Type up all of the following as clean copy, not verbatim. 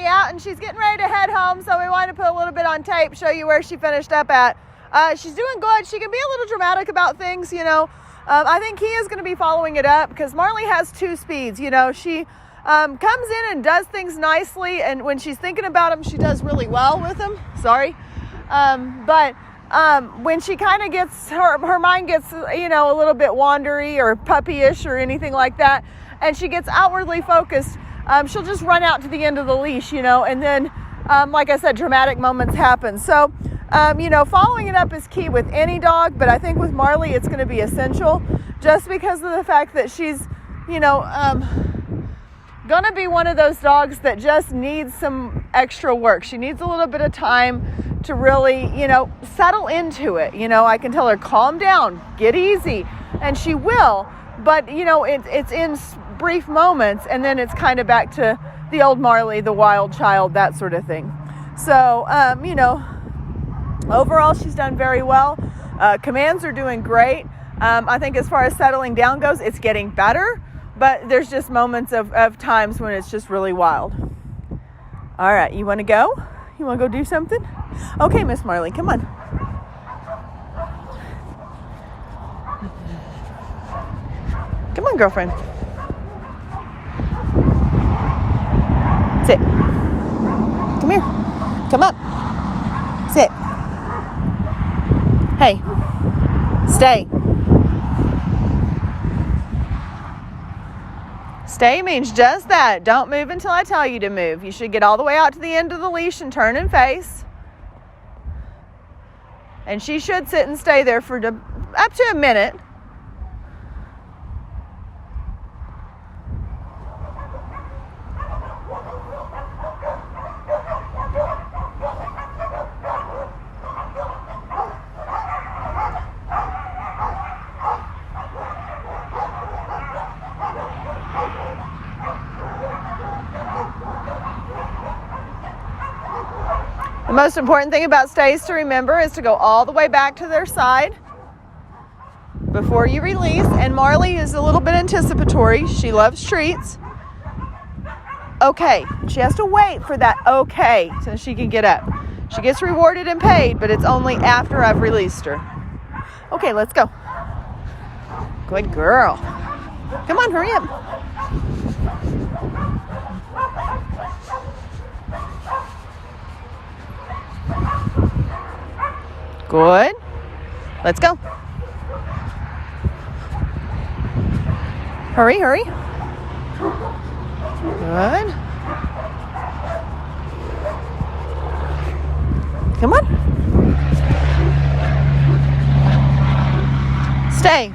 out, and she's getting ready to head home, so we wanted to put a little bit on tape, show you where she finished up at. She's doing good. She can be a little dramatic about things, you know. I think he is going to be following it up because Marley has two speeds, you know. She comes in and does things nicely, and when she's thinking about them, she does really well with them. Sorry. But when she kind of gets, her mind gets, you know, a little bit wandery or puppyish or anything like that, and she gets outwardly focused, she'll just run out to the end of the leash, you know, and then, like I said, dramatic moments happen. So, you know, following it up is key with any dog, but I think with Marley, it's going to be essential just because of the fact that she's, you know, going to be one of those dogs that just needs some extra work. She needs a little bit of time to really, you know, settle into it. You know, I can tell her, calm down, get easy, and she will, but, you know, it's in brief moments, and then it's kind of back to the old Marley, the wild child, that sort of thing. So, you know, overall, she's done very well. Commands are doing great. I think as far as settling down goes, it's getting better, but there's just moments of times when it's just really wild. All right, you want to go? You want to go do something? Okay, Miss Marley, come on. Come on, girlfriend. Sit. Come here. Come up. Sit. Hey. Stay. Stay means just that. Don't move until I tell you to move. You should get all the way out to the end of the leash and turn and face. And she should sit and stay there for up to a minute. The most important thing about stays to remember is to go all the way back to their side before you release. And Marley is a little bit anticipatory. She loves treats. Okay. She has to wait for that okay so she can get up. She gets rewarded and paid, but it's only after I've released her. Okay, let's go. Good girl. Come on, hurry up. Good. Let's go. Hurry, hurry. Good. Come on. Stay.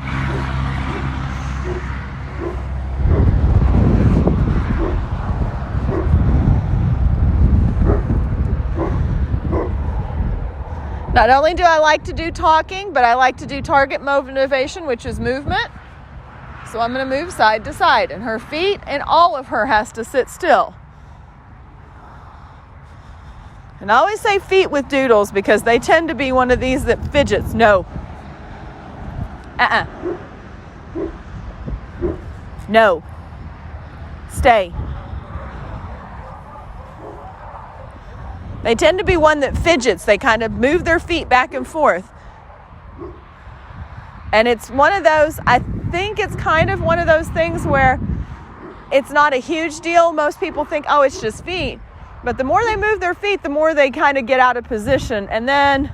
Not only do I like to do talking, but I like to do target motivation, which is movement. So I'm going to move side to side, and her feet and all of her has to sit still. And I always say feet with doodles because they tend to be one of these that fidgets. No. No. Stay. They tend to be one that fidgets. They kind of move their feet back and forth. And it's one of those, I think it's kind of one of those things where it's not a huge deal. Most people think, oh, it's just feet. But the more they move their feet, the more they kind of get out of position. And then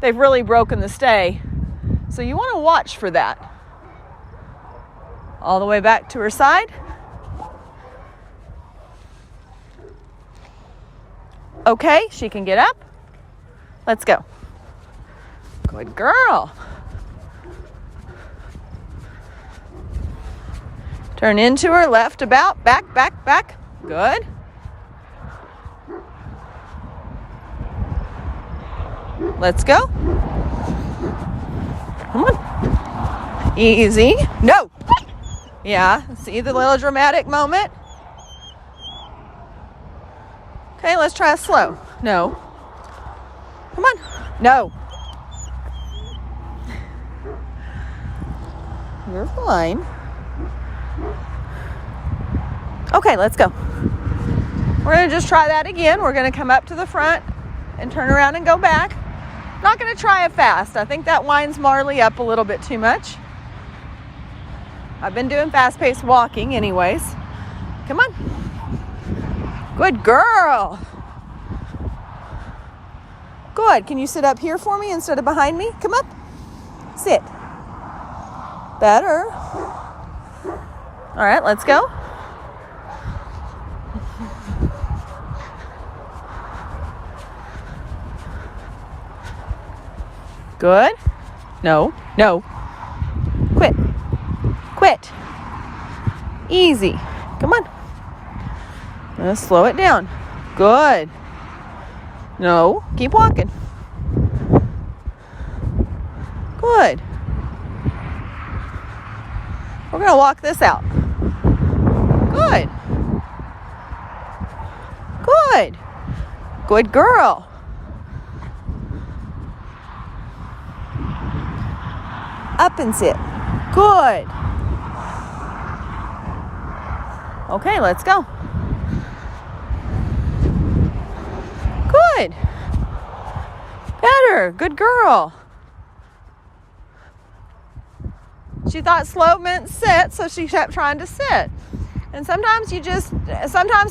they've really broken the stay. So you want to watch for that. All the way back to her side. Okay, she can get up. Let's go. Good girl. Turn into her, left about, back, back, back. Good. Let's go. Come on. Easy. No. Yeah, see the little dramatic moment? Okay, let's try a slow. No. Come on. No. You're fine. Okay, let's go. We're going to just try that again. We're going to come up to the front and turn around and go back. Not going to try it fast. I think that winds Marley up a little bit too much. I've been doing fast-paced walking anyways. Come on. Good girl. Good. Can you sit up here for me instead of behind me? Come up. Sit. Better. All right, let's go. Good. No. Quit. Easy. Come on. Let's slow it down. Good. No. Keep walking. Good. We're going to walk this out. Good. Good girl. Up and sit. Good. Okay, let's go. Good. Better. Good girl. She thought slow meant sit, so she kept trying to sit. And sometimes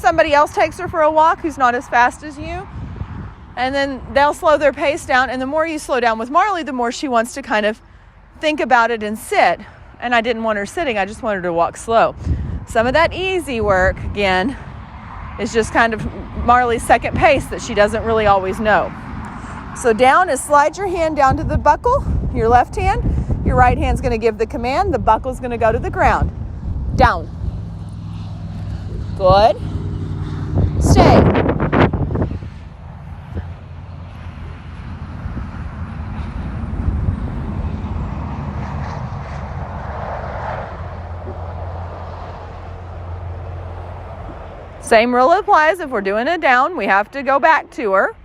somebody else takes her for a walk who's not as fast as you. And then they'll slow their pace down. And the more you slow down with Marley, the more she wants to kind of think about it and sit. And I didn't want her sitting. I just wanted her to walk slow. Some of that easy work, again, is just kind of Marley's second pace that she doesn't really always know. So down is slide your hand down to the buckle, your left hand. Your right hand's going to give the command. The buckle's going to go to the ground. Down. Good. Stay. Same rule applies. If we're doing a down, we have to go back to her.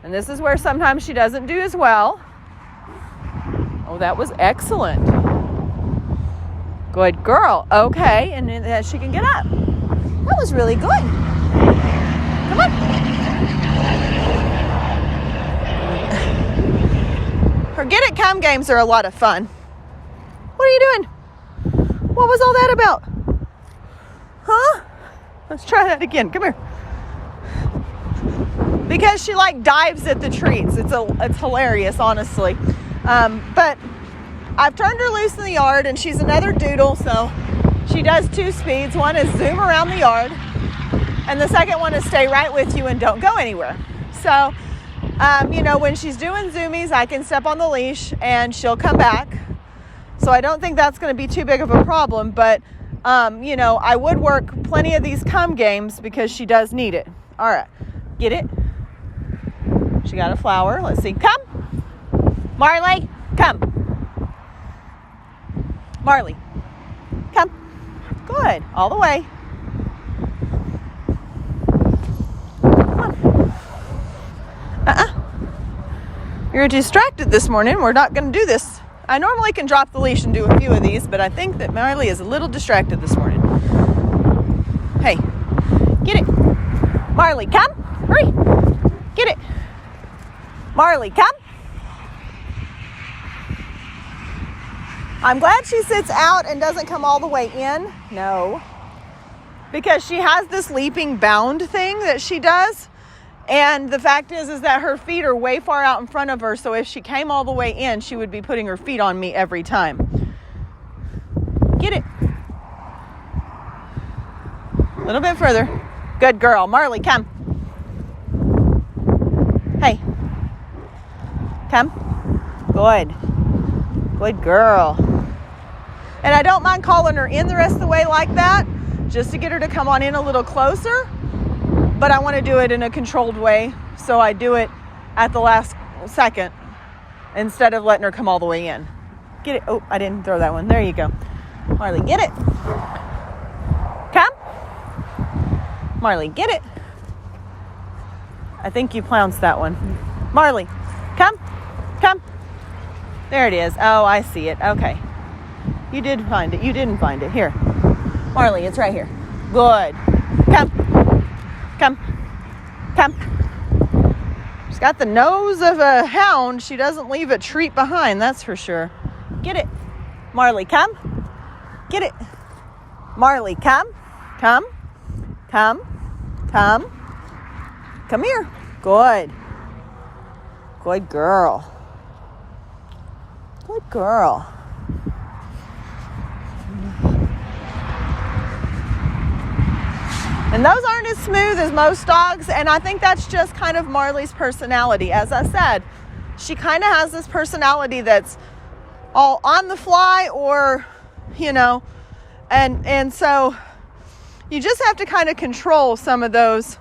And this is where sometimes she doesn't do as well. Oh, that was excellent. Good girl. Okay, and then she can get up. That was really good. Come on. Her get it, come games are a lot of fun. What are you doing? What was all that about? Huh? Let's try that again. Come here. Because she dives at the treats. It's hilarious, honestly. But I've turned her loose in the yard, and she's another doodle, so she does two speeds. One is zoom around the yard, and the second one is stay right with you and don't go anywhere. So, when she's doing zoomies, I can step on the leash, and she'll come back. So I don't think that's going to be too big of a problem, but I would work plenty of these come games because she does need it. All right. Get it? She got a flower. Let's see. Come. Marley, come. Marley, come. Good. All the way. Come on. You're distracted this morning. We're not going to do this. I normally can drop the leash and do a few of these, but I think that Marley is a little distracted this morning. Hey, get it. Marley, come. Hurry. Get it. Marley, come. I'm glad she sits out and doesn't come all the way in. No. Because she has this leaping bound thing that she does. And the fact is that her feet are way far out in front of her. So if she came all the way in, she would be putting her feet on me every time. Get it. A little bit further. Good girl. Marley, come. Hey. Come. Good. Good girl. And I don't mind calling her in the rest of the way like that, just to get her to come on in a little closer. But I want to do it in a controlled way, so I do it at the last second instead of letting her come all the way in. Get it. Oh, I didn't throw that one. There you go. Marley, get it. Come. Marley, get it. I think you pounced that one. Marley, come. Come. There it is. Oh, I see it. Okay. You did find it. You didn't find it. Here. Marley, it's right here. Good. Come. Come. Come. She's got the nose of a hound. She doesn't leave a treat behind, that's for sure. Get it. Marley, come. Get it. Marley, come. Come. Come. Come. Come here. Good. Good girl. Good girl. And those aren't as smooth as most dogs, and I think that's just kind of Marley's personality. As I said, she kind of has this personality that's all on the fly, or, you know, and so you just have to kind of control some of those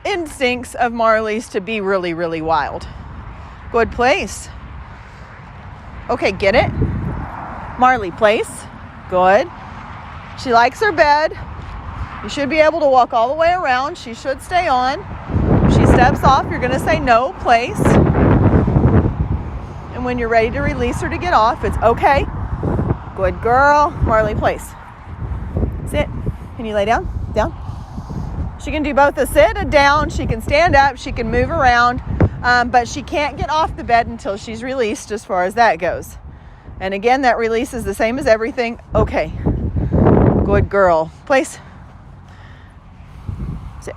instincts of Marley's to be really, really wild. Good place. Okay, get it. Marley, place. Good. She likes her bed. You should be able to walk all the way around. She should stay on. If she steps off, you're going to say no, place. And when you're ready to release her to get off, it's okay. Good girl. Marley, place. Sit. Can you lay down? Down. She can do both a sit and down. She can stand up. She can move around. But she can't get off the bed until she's released, as far as that goes. And again, that release is the same as everything. Okay. Good girl. Place. Sit.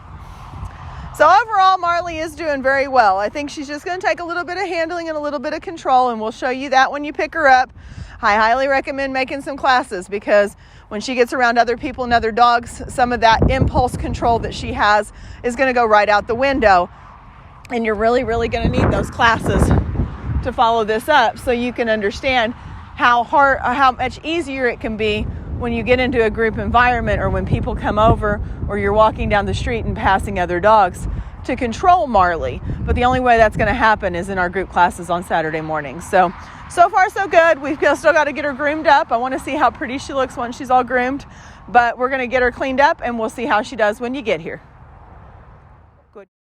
So overall, Marley is doing very well. I think she's just going to take a little bit of handling and a little bit of control, and we'll show you that when you pick her up. I highly recommend making some classes, because when she gets around other people and other dogs, some of that impulse control that she has is going to go right out the window. And you're really, really going to need those classes to follow this up, so you can understand how hard or how much easier it can be when you get into a group environment, or when people come over, or you're walking down the street and passing other dogs, to control Marley. But the only way that's going to happen is in our group classes on Saturday mornings. So far so good. We've still got to get her groomed up. I want to see how pretty she looks once she's all groomed, but we're going to get her cleaned up, and we'll see how she does when you get here.